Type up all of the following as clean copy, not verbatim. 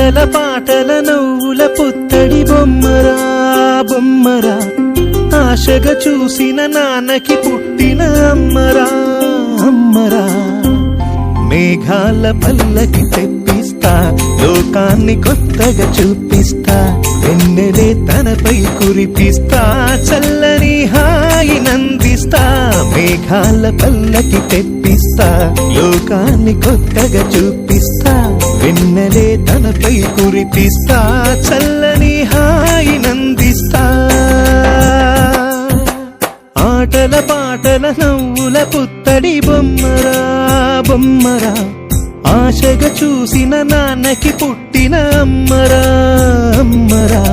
ఆటల పాటల నవ్వుల పుత్తడి బొమ్మరా బొమ్మరా, ఆశగా చూసిన నాన్నకి పుట్టిన అమ్మరా అమ్మరా. మేఘాల పల్లకి తెప్పిస్తా, లోకాన్ని కొత్తగా చూపిస్తా, వెన్నెలే తనపై కురిపిస్తా, చల్లని హాయి నందిస్తా. మేఘాల పల్లకి తెప్పిస్తా, లోకాన్ని కొత్తగా చూపిస్తా, వెన్నెలే తనపై కురిపిస్తా, చల్లని హాయి నందిస్తా. ఆటల పాటల నవ్వుల పుత్తడి బొమ్మరా బొమ్మరా, ఆశగా చూసిన నాన్నకి పుట్టిన అమ్మరా అమ్మరా.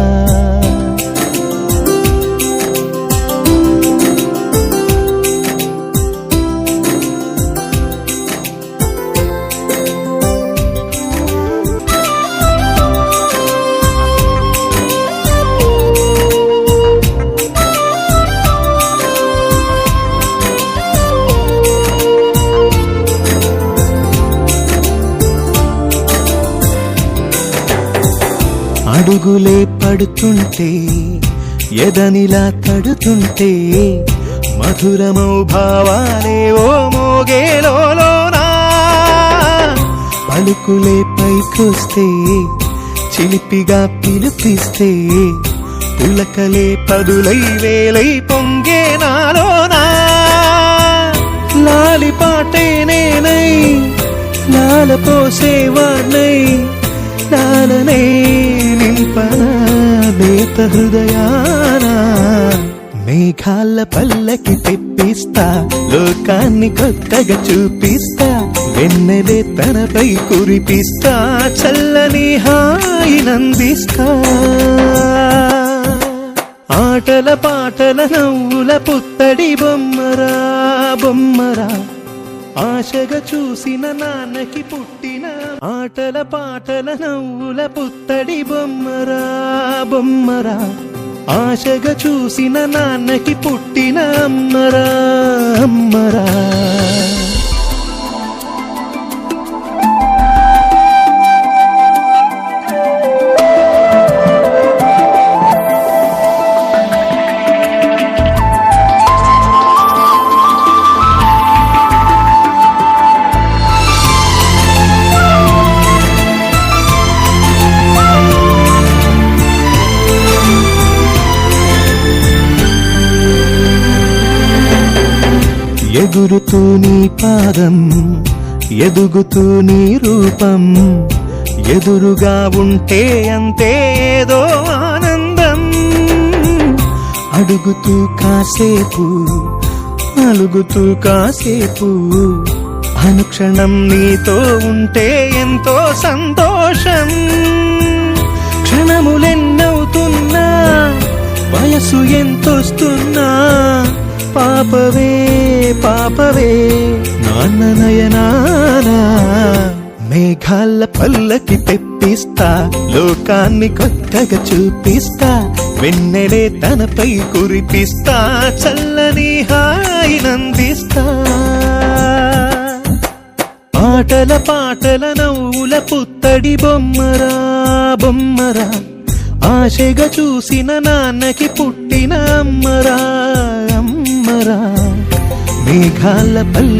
అడుగులే పడుతుంటే ఎదనిలా తడుతుంటే, మధురమౌ భావాలే ఓ మోగేలోనా. పలుకులే పైకొస్తే చిలిపిగా పిలిపిస్తే, పులకలే పదులై వేలై పొంగే నాలోనా. లాలి పాటే నేనై లాల పోసేవాణ్ణై, లాలనే నింపనా నేత హృదయానా. మేఘాల పల్లకి తెప్పిస్తా, లోకాన్ని కొత్తగా చూపిస్తా, వెన్నెలే తనపై కురిపిస్తా, చల్లని హాయి నందిస్తా. ఆటల పాటల నవ్వుల పుత్తడి బొమ్మరా బొమ్మరా, ఆశగా చూసిన నాన్నకి పుట్టిన. ఆటల పాటల నవ్వుల పుత్తడి బొమ్మరా బొమ్మరా, ఆశగా చూసిన నాన్నకి పుట్టిన అమ్మరా అమ్మరా. ఎగురుతూ నీ పాదం, ఎదుగుతూ నీ రూపం, ఎదురుగా ఉంటే అంతే ఏదో ఆనందం. అడుగుతూ కాసేపు, అలుగుతూ కాసేపు, అనుక్షణం నీతో ఉంటే ఎంతో సంతోషం. క్షణములెన్నవుతున్నా, వయసు ఎంతొస్తున్నా, పాపవే పాపవే నాన్న నయనానా. మేఘాల పల్లకి తెప్పిస్తా, లోకాన్ని కొత్తగా చూపిస్తా, వెన్నెలే తనపై కురిపిస్తా, చల్లని హాయి నందిస్తా. ఆటల పాటల నవ్వుల పుత్తడి బొమ్మరా బొమ్మరా, ఆశగా చూసిన నాన్నకి పుట్టిన అమ్మరా అమ్మరా. మేఘాల పల్లకి